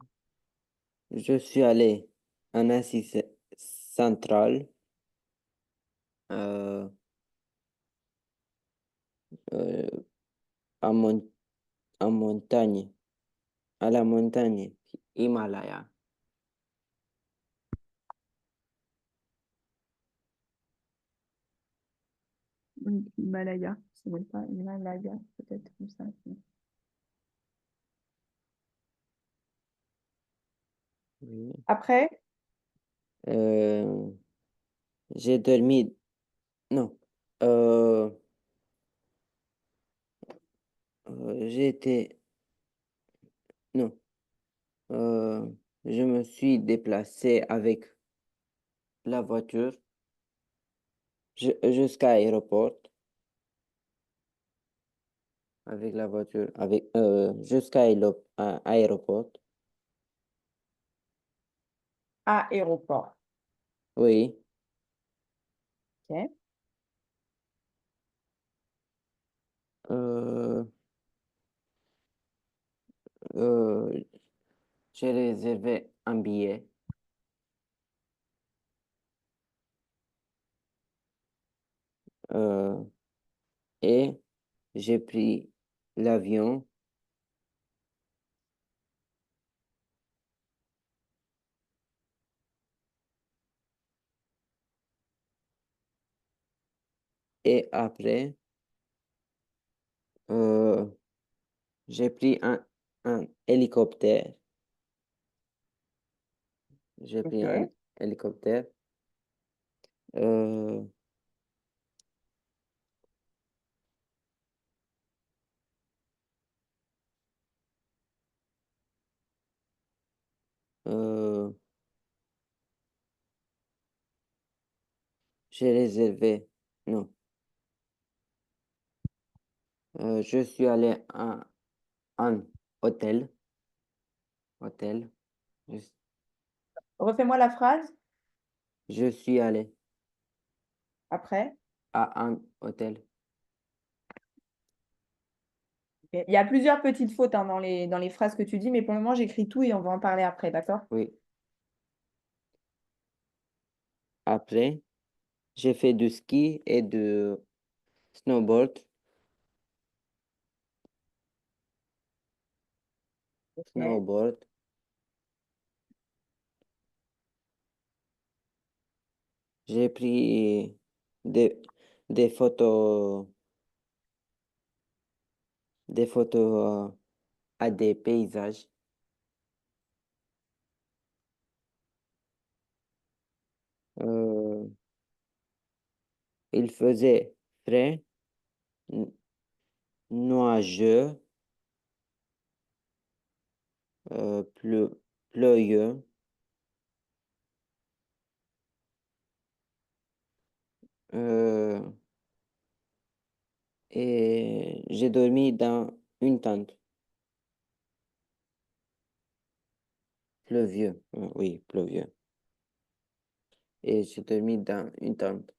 je suis allé en Asie centrale, euh, euh, à en montagne, à la montagne Himalaya.
Himalaya, c'est même pas Himalaya, peut-être comme ça.
Oui.
Après,
Euh, j'ai dormi, non, euh, j'ai été, non, euh, je me suis déplacé avec la voiture jusqu'à l'aéroport, avec la voiture, jusqu'à l'aéroport.
aéroport.
Oui,
Ok.
euh, euh, j'ai réservé un billet euh, et j'ai pris l'avion et après, euh, j'ai pris un hélicoptère. J'ai pris un
Ok.
hélicoptère. Euh, euh, j'ai réservé, non, je suis allé à un hôtel, hôtel, juste-
Refais-moi la phrase.
Je suis allé
Après.
à un hôtel.
Ok. Il y a plusieurs petites fautes hein, dans les phrases que tu dis, mais pour le moment, j'écris tout et on va en parler après, d'accord?
Oui. Après, j'ai fait du ski et du snowboard.
Ok.
Snowboard. J'ai pris des, des photos, des photos à des paysages. Euh, il faisait frais, n- nuageux, pluvieux. euh, et j'ai dormi dans une tente. Pluvieux, oui, pluvieux. Et j'ai dormi dans une tente.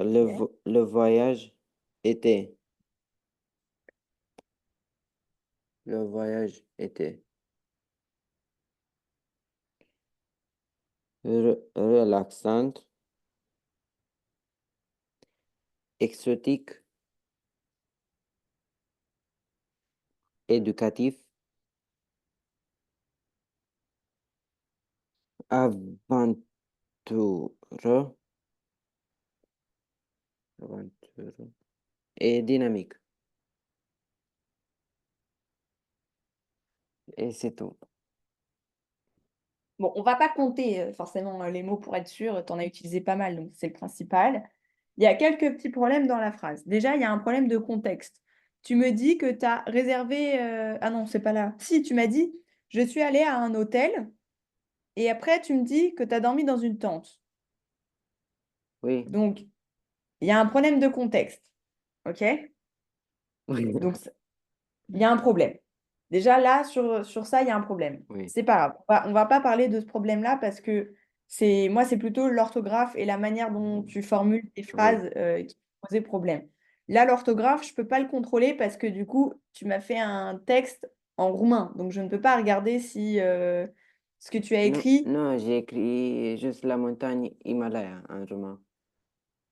Ok.
Le voyage était, le voyage était relaxant, exotique, éducatif, aventureux, aventureux et dynamique. Et c'est tout.
Bon, on va pas compter forcément les mots pour être sûr, tu en as utilisé pas mal, donc c'est le principal. Il y a quelques petits problèmes dans la phrase. Déjà, il y a un problème de contexte. Tu me dis que tu as réservé... Ah non, c'est pas là. Si, tu m'as dit, je suis allée à un hôtel, et après, tu me dis que tu as dormi dans une tente.
Oui,
Donc, il y a un problème de contexte. OK?
oui,
Donc, il y a un problème. Déjà, là, sur ça, il y a un problème.
oui,
C'est pas grave. On va pas parler de ce problème-là parce que moi, c'est plutôt l'orthographe et la manière dont tu formules tes
oui,
phrases qui posaient problème. Là, l'orthographe, je peux pas le contrôler parce que du coup, tu m'as fait un texte en roumain. Donc, je ne peux pas regarder si ce que tu as
non,
écrit.
non, j'ai écrit juste la montagne Himalaya en roman.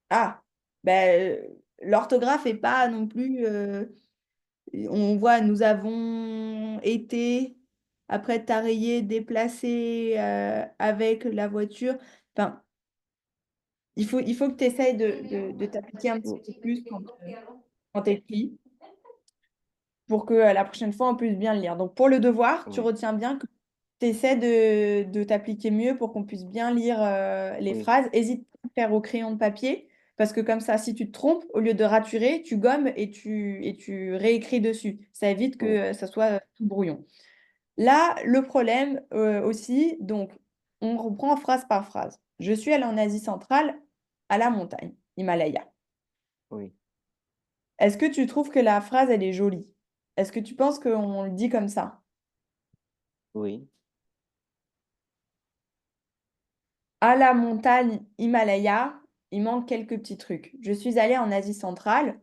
Ah, ben, l'orthographe est pas non plus. On voit, nous avons été, après t'as rayé, déplacé avec la voiture. Enfin, il faut que tu essayes de t'appliquer un petit
Oui,
peu plus quand tu écris pour que la prochaine fois, on puisse bien le lire. Donc, pour le devoir, tu
oui,
retiens bien que tu essaies de t'appliquer mieux pour qu'on puisse bien lire les
oui,
phrases. Hésite pas à le faire au crayon de papier parce que comme ça, si tu te trompes, au lieu de raturer, tu gommes et tu réécris dessus. Ça évite que
oui,
ça soit tout brouillon. Là, le problème aussi, donc, on reprend phrase par phrase. Je suis allée en Asie centrale à la montagne, Himalaya.
oui,
Est-ce que tu trouves que la phrase, elle est jolie? Est-ce que tu penses qu'on le dit comme ça?
oui,
À la montagne Himalaya, il manque quelques petits trucs. Je suis allée en Asie centrale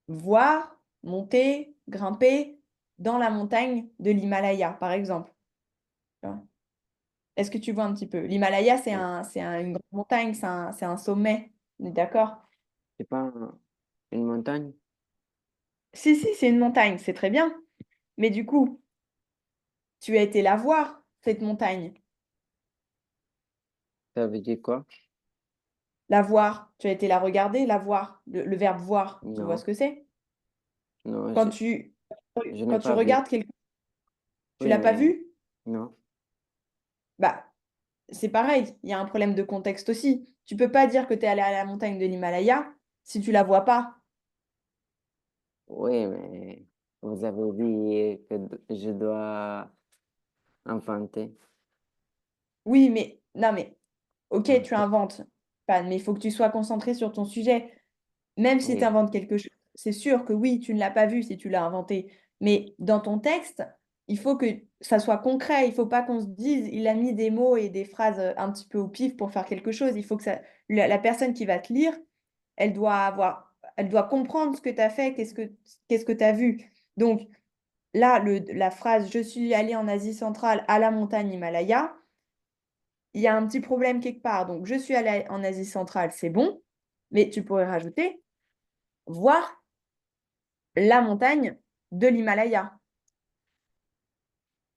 voir, monter, grimper dans la montagne de l'Himalaya, par exemple. Tu vois. Est-ce que tu vois un petit peu? L'Himalaya,
oui.
une grande montagne, c'est un sommet. On est d'accord?
C'est pas une montagne?
Si, si, c'est une montagne, c'est très bien. Mais du coup, tu as été la voir, cette montagne.
Ça veut dire quoi?
La voir, tu as été la regarder, la voir. Le verbe voir, tu vois
Non,
ce que c'est?
non,
Quand tu,
je n'ai
quand tu
pas vu.
regardes quelque... Tu
Oui,
l'as pas
mais
vu?
non.
Bah, c'est pareil, il y a un problème de contexte aussi. Tu peux pas dire que tu es allé à la montagne de l'Himalaya si tu la vois pas.
Oui, mais vous avez dit que je dois inventer.
Oui, mais non, mais ok,
Ah,
tu inventes, pas, mais il faut que tu sois concentré sur ton sujet. Même si tu
oui,
inventes quelque chose, c'est sûr que oui, tu ne l'as pas vu si tu l'as inventé. Mais dans ton texte, il faut que ça soit concret. Il faut pas qu'on se dise, il a mis des mots et des phrases un petit peu au pif pour faire quelque chose. Il faut que la personne qui va te lire, elle doit comprendre ce que tu as fait, qu'est-ce que tu as vu. Donc là, la phrase «Je suis allée en Asie centrale à la montagne Himalaya», il y a un petit problème quelque part. Donc «Je suis allée en Asie centrale», c'est bon, mais tu pourrais rajouter «voir la montagne de l'Himalaya».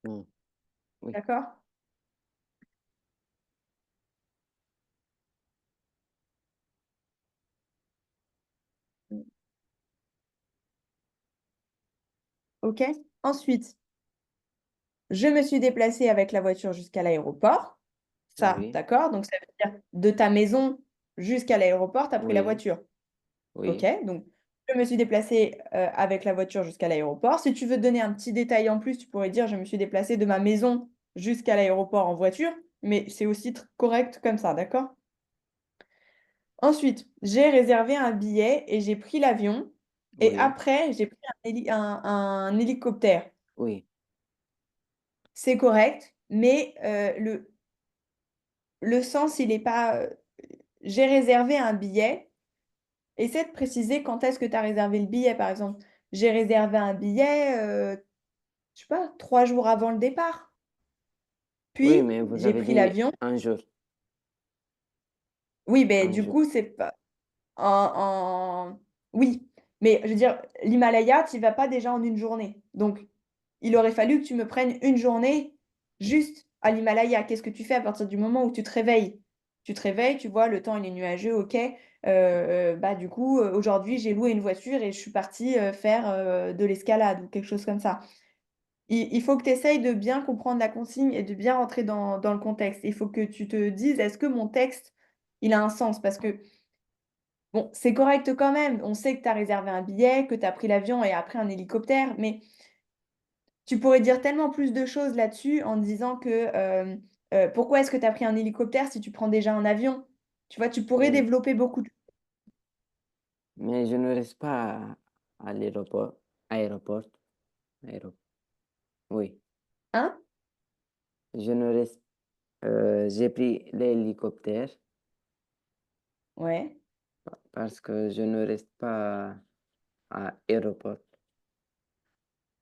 Hmm, oui,
D'accord? OK. Ensuite, je me suis déplacée avec la voiture jusqu'à l'aéroport. Ça,
oui,
d'accord? Donc, ça veut dire de ta maison jusqu'à l'aéroport, tu as pris la
oui,
voiture. OK?
oui,
Donc, je me suis déplacée avec la voiture jusqu'à l'aéroport. Si tu veux donner un petit détail en plus, tu pourrais dire je me suis déplacée de ma maison jusqu'à l'aéroport en voiture, mais c'est aussi correct comme ça, d'accord? Ensuite, j'ai réservé un billet et j'ai pris l'avion. Et
oui,
après, j'ai pris un hélicoptère.
oui,
C'est correct, mais le sens, il n'est pas. J'ai réservé un billet. Essaie de préciser quand est-ce que tu as réservé le billet, par exemple. J'ai réservé un billet, je sais pas, 3 jours avant le départ.
oui,
Puis,
mais vous
j'ai
avez
pris
dit
l'avion.
un jour,
Oui, ben
un
du
jour.
coup, c'est pas. Oui, mais je veux dire, l'Himalaya, tu vas pas déjà en une journée. Donc, il aurait fallu que tu me prennes une journée juste à l'Himalaya. Qu'est-ce que tu fais à partir du moment où tu te réveilles? Tu te réveilles, tu vois, le temps il est nuageux, ok. Bah, du coup, aujourd'hui, j'ai loué une voiture et je suis partie faire de l'escalade ou quelque chose comme ça. Il faut que tu essayes de bien comprendre la consigne et de bien rentrer dans le contexte. Il faut que tu te dises, est-ce que mon texte, il a un sens? Parce que bon, c'est correct quand même. On sait que tu as réservé un billet, que tu as pris l'avion et après un hélicoptère, mais tu pourrais dire tellement plus de choses là-dessus en disant que pourquoi est-ce que tu as pris un hélicoptère si tu prends déjà un avion? Tu vois, tu pourrais
Oui,
développer beaucoup de...
mais je ne reste pas à l'aéroport, aéroport, aéro- oui,
Hein?
je ne reste, j'ai pris l'hélicoptère
Ouais.
parce que je ne reste pas à aéroport.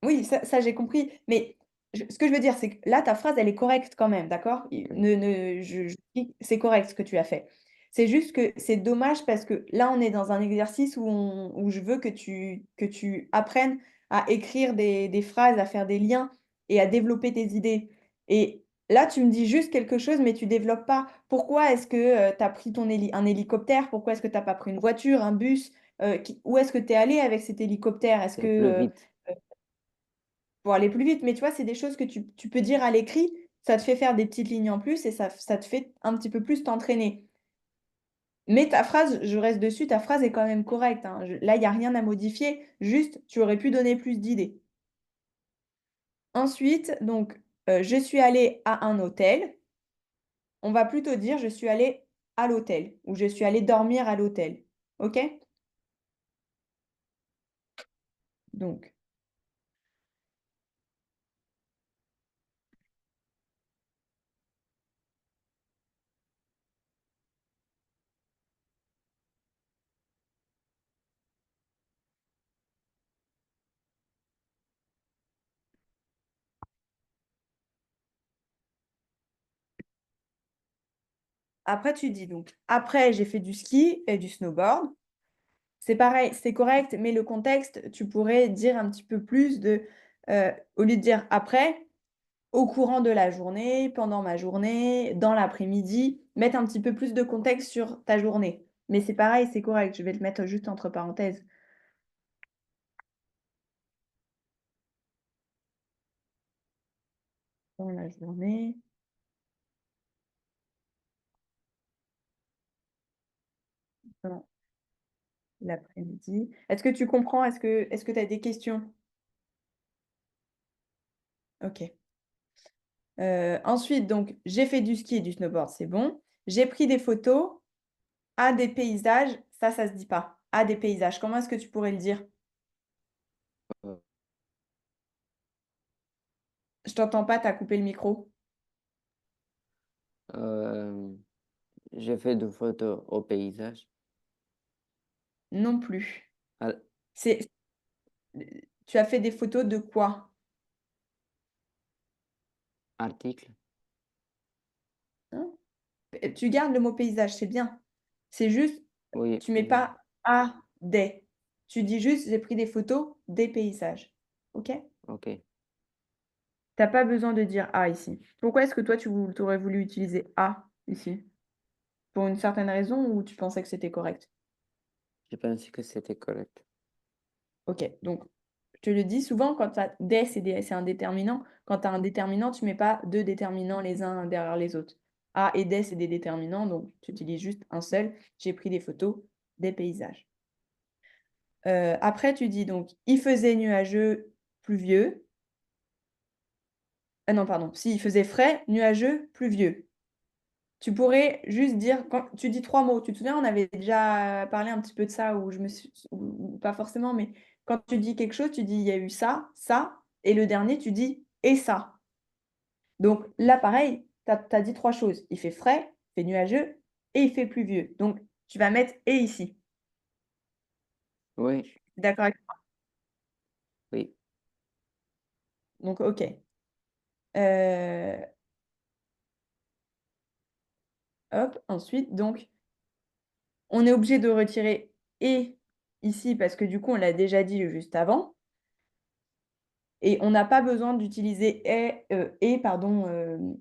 Oui, ça j'ai compris. Mais ce que je veux dire, c'est que là, ta phrase, elle est correcte quand même, d'accord?
Oui,
C'est correct ce que tu as fait. C'est juste que c'est dommage parce que là, on est dans un exercice où je veux que tu apprennes à écrire des phrases, à faire des liens et à développer tes idées. Et là, tu me dis juste quelque chose, mais tu développes pas. Pourquoi est-ce que tu as pris un hélicoptère? Pourquoi est-ce que tu n'as pas pris une voiture, un bus? Où est-ce que tu es allé avec cet hélicoptère? Est-ce que...
c'est plus vite.
pour aller plus vite. Mais tu vois, c'est des choses que tu peux dire à l'écrit, ça te fait faire des petites lignes en plus et ça te fait un petit peu plus t'entraîner. Mais ta phrase, je reste dessus, ta phrase est quand même correcte, hein. Là, il n'y a rien à modifier, juste tu aurais pu donner plus d'idées. Ensuite, donc, je suis allée à un hôtel. On va plutôt dire je suis allée à l'hôtel ou je suis allée dormir à l'hôtel. OK? Donc, après, tu dis donc, après, j'ai fait du ski et du snowboard. C'est pareil, c'est correct, mais le contexte, tu pourrais dire un petit peu plus au lieu de dire après, au courant de la journée, pendant ma journée, dans l'après-midi, mettre un petit peu plus de contexte sur ta journée. Mais c'est pareil, c'est correct, je vais le mettre juste entre parenthèses. Dans la journée, dans l'après-midi. Est-ce que tu comprends? Est-ce que tu as des questions? Ok. Ensuite, donc, j'ai fait du ski et du snowboard, c'est bon. J'ai pris des photos à des paysages, ça se dit pas. À des paysages, comment est-ce que tu pourrais le dire?
Euh,
Je t'entends pas, t'as coupé le micro.
Euh, je fais des photos au paysage.
Non plus.
À
C'est, tu as fait des photos de quoi?
article.
Hein. Tu gardes le mot paysage, c'est bien. C'est juste,
Oui,
tu mets
paysage.
pas à des. Tu dis juste, j'ai pris des photos des paysages. OK?
Ok.
T'as pas besoin de dire à ici. Pourquoi est-ce que toi, tu aurais voulu utiliser à ici? Pour une certaine raison ou tu pensais que c'était correct?
Je pensais que c'était correct.
OK. Donc, je te le dis souvent, quand tu as des, c'est un déterminant. Quand tu as un déterminant, tu mets pas deux déterminants les uns derrière les autres. A et des, c'est des déterminants, donc tu utilises juste un seul. J'ai pris des photos des paysages. Après, tu dis donc, il faisait nuageux, pluvieux. Ah non, pardon. Si, il faisait frais, nuageux, pluvieux. Tu pourrais juste dire, quand tu dis trois mots, tu te souviens, on avait déjà parlé un petit peu de ça, où je me suis, ou pas forcément, mais quand tu dis quelque chose, tu dis il y a eu ça, et le dernier, tu dis et ça. Donc là, pareil, tu as dit trois choses. Il fait frais, il fait nuageux, et il fait pluvieux. Donc tu vas mettre et ici.
Oui,
D'accord avec moi?
oui,
Donc, OK. Euh, hop, ensuite, donc, on est obligé de retirer et ici, parce que du coup, on l'a déjà dit juste avant. Et on n'a pas besoin d'utiliser et pardon,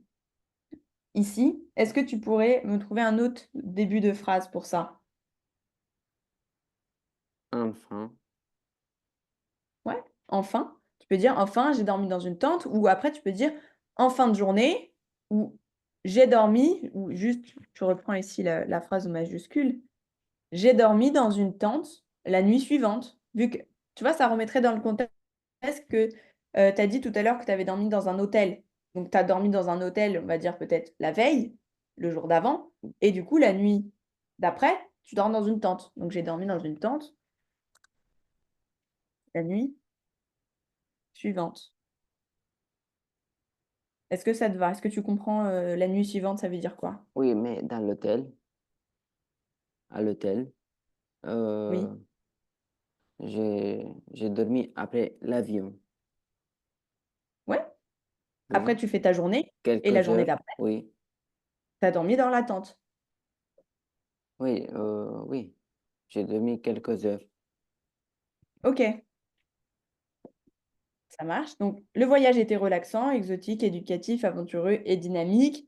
ici. Est-ce que tu pourrais me trouver un autre début de phrase pour ça?
enfin.
Ouais, enfin. Tu peux dire enfin, j'ai dormi dans une tente, ou après tu peux dire en fin de journée, ou j'ai dormi, ou juste, tu reprends ici la phrase au majuscule, j'ai dormi dans une tente la nuit suivante. Vu que, tu vois, ça remettrait dans le contexte que tu as dit tout à l'heure que tu avais dormi dans un hôtel. Donc, tu as dormi dans un hôtel, on va dire peut-être la veille, le jour d'avant, et du coup, la nuit d'après, tu dors dans une tente. Donc, j'ai dormi dans une tente la nuit suivante. Est-ce que ça te va? Est-ce que tu comprends la nuit suivante, ça veut dire quoi?
Oui, mais dans l'hôtel, à l'hôtel,
Oui.
euh, j'ai dormi après l'avion.
Ouais. Après,
Oui,
tu fais ta journée, et la
quelques
journée
heures.
d'après,
Oui,
tu as dormi dans la tente.
oui, oui. J'ai dormi quelques heures.
OK. Ça marche. Donc, le voyage était relaxant, exotique, éducatif, aventureux et dynamique.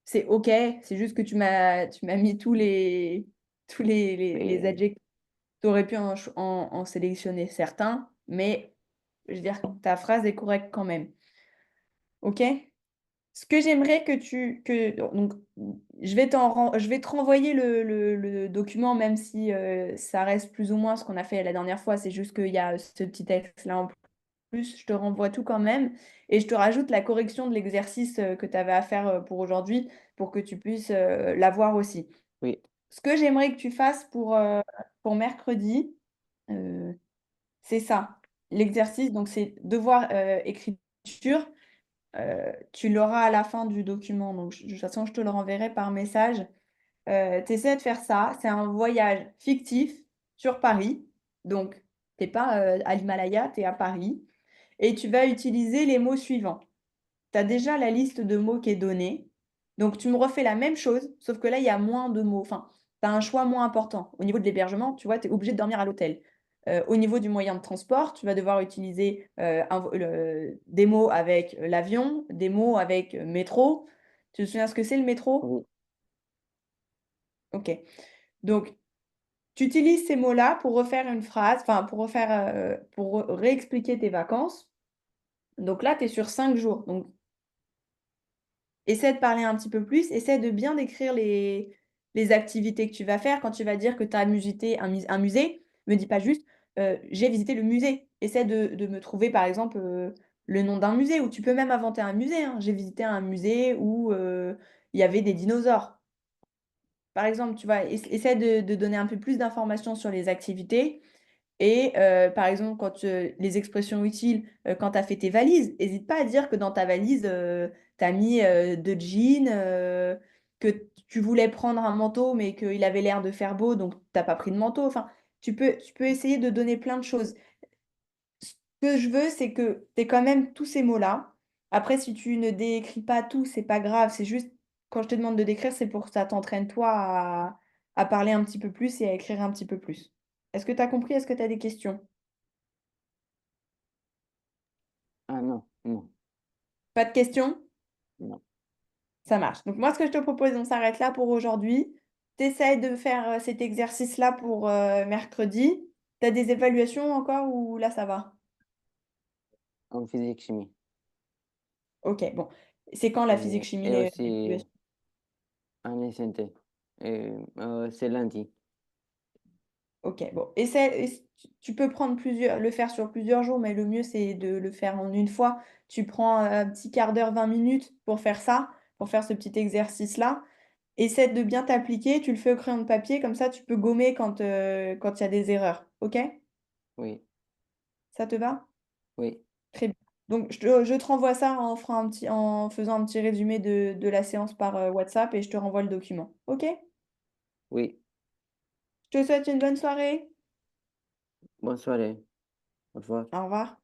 C'est OK, c'est juste que tu m'as mis tous les
Mais
adjectifs. Tu aurais pu en sélectionner certains, mais je veux dire, ta phrase est correcte quand même. OK? Ce que j'aimerais donc, je vais te renvoyer le document, même si ça reste plus ou moins ce qu'on a fait la dernière fois. C'est juste qu'il y a ce petit texte-là en plus. Je te renvoie tout quand même. Et je te rajoute la correction de l'exercice que tu avais à faire pour aujourd'hui pour que tu puisses l'avoir aussi.
oui,
Ce que j'aimerais que tu fasses pour mercredi, euh, c'est ça. L'exercice, donc c'est devoir écriture. Tu l'auras à la fin du document. Donc, de toute façon, je te le renverrai par message. Tu essaies de faire ça. C'est un voyage fictif sur Paris. Donc, tu n'es pas à l'Himalaya, tu es à Paris. Et tu vas utiliser les mots suivants. Tu as déjà la liste de mots qui est donnée. Donc, tu me refais la même chose, sauf que là, il y a moins de mots. Enfin, tu as un choix moins important. Au niveau de l'hébergement, tu vois, tu es obligé de dormir à l'hôtel. Au niveau du moyen de transport, tu vas devoir utiliser des mots avec l'avion, des mots avec métro. Tu te souviens ce que c'est le métro?
oui,
OK. Donc, tu utilises ces mots-là pour refaire une phrase, enfin, pour réexpliquer tes vacances. Donc là, tu es sur 5 jours. Donc, essaie de parler un petit peu plus, essaie de bien décrire les activités que tu vas faire. Quand tu vas dire que tu as visité un musée, me dis pas juste j'ai visité le musée. Essaie de me trouver par exemple le nom d'un musée, ou tu peux même inventer un musée, hein. J'ai visité un musée où il y avait des dinosaures. Par exemple, tu vois, essaie de donner un peu plus d'informations sur les activités Et par exemple, les expressions utiles, quand tu as fait tes valises, n'hésite pas à dire que dans ta valise, tu as mis deux jeans, que tu voulais prendre un manteau, mais qu'il avait l'air de faire beau, donc tu n'as pas pris de manteau. Enfin, tu peux essayer de donner plein de choses. Ce que je veux, c'est que tu aies quand même tous ces mots-là. Après, si tu ne décris pas tout, c'est pas grave. C'est juste, quand je te demande de décrire, c'est pour que ça t'entraîne toi à parler un petit peu plus et à écrire un petit peu plus. Est-ce que tu as compris? Est-ce que tu as des questions?
Ah non, non,
Pas de questions?
non.
Ça marche. Donc moi, ce que je te propose, on s'arrête là pour aujourd'hui. Tu essaies de faire cet exercice-là pour mercredi. Tu as des évaluations encore ou là, ça va?
En physique-chimie.
Ok, bon. C'est quand la physique-chimie,
Et aussi
l'évaluation?
en SNT. Et, c'est lundi.
Ok, bon. Tu peux prendre le faire sur plusieurs jours, mais le mieux, c'est de le faire en une fois. Tu prends un petit quart d'heure, 20 minutes pour faire ça, pour faire ce petit exercice-là. Essaie de bien t'appliquer, tu le fais au crayon de papier, comme ça tu peux gommer quand il y a des erreurs. Ok?
Oui,
Ça te va?
oui,
Très bien. Donc je te renvoie ça en faisant un petit résumé de la séance par WhatsApp et je te renvoie le document. Ok?
oui.
Je te souhaite une bonne soirée.
Bonne soirée. Au revoir.
Au revoir.